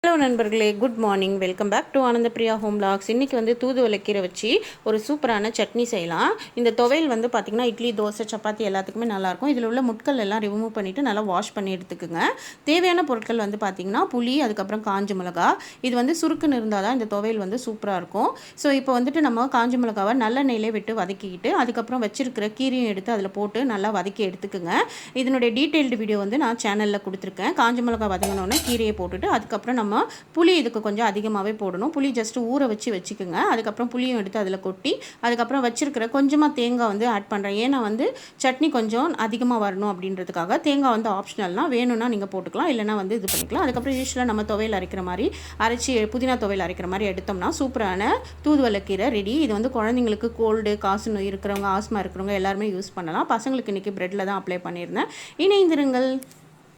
Hello நண்பர்களே, good morning. Welcome back to Anandapriya home vlogs. இன்றைக்கி வந்து தூதுவளை கீரை வச்சு ஒரு சூப்பரான சட்னி செய்யலாம். இந்த துவையல் வந்து பார்த்திங்கன்னா இட்லி, தோசை, சப்பாத்தி எல்லாத்துக்குமே நல்லாயிருக்கும். இதில் உள்ள முட்கள் எல்லாம் ரிமூவ் பண்ணிவிட்டு நல்லா வாஷ் பண்ணி எடுத்துக்குங்க. தேவையான பொருட்கள் வந்து பார்த்திங்கன்னா புளி, அதுக்கப்புறம் காஞ்ச மிளகா. இது வந்து சுருக்குன்னு இருந்தால் தான் இந்த துவையல் வந்து சூப்பராக இருக்கும். ஸோ இப்போ வந்துட்டு நம்ம காஞ்ச மிளகாவை நல்லெண்ணெயிலே விட்டு வதக்கிக்கிட்டு அதுக்கப்புறம் வச்சிருக்கிற கீரையும் எடுத்து அதில் போட்டு நல்லா வதக்கி எடுத்துக்குங்க. இதனுடைய டீட்டெயில்டு வீடியோ வந்து நான் சேனலில் கொடுத்துருக்கேன். காஞ்ச மிளகா வதங்கினோடனே கீரையை போட்டுட்டு அதுக்கப்புறம் நம்ம புளி இதுக்கு கொஞ்சம் அதிகமாகவே போடணும். புளி ஜஸ்ட்டு ஊற வச்சுக்கோங்க. அதுக்கப்புறம் புளியும் எடுத்து அதில் கொட்டி அதுக்கப்புறம் வச்சிருக்கிற கொஞ்சமாக தேங்காய் வந்து ஆட் பண்ணுறேன். ஏன்னா வந்து சட்னி கொஞ்சம் அதிகமாக வரணும் அப்படின்றதுக்காக. தேங்காய் வந்து ஆப்ஷனல்னால் வேணும்னா நீங்கள் போட்டுக்கலாம், இல்லைனா வந்து இது பண்ணிக்கலாம். அதுக்கப்புறம் யூஸ்வலாக நம்ம துவையல் அரைக்கிற மாதிரி அரைச்சி புதினா துவையல் அரைக்கிற மாதிரி எடுத்தோம்னா சூப்பரான தூதுவளை கீரை ரெடி. இது வந்து குழந்தைங்களுக்கு கோல்டு, காசு நோய் இருக்கிறவங்க, ஆஸ்மா இருக்கிறவங்க எல்லாருமே யூஸ் பண்ணலாம். பசங்களுக்கு இன்றைக்கி ப்ரெட்டில் தான் அப்ளை பண்ணியிருந்தேன். இணைந்திருங்கள்.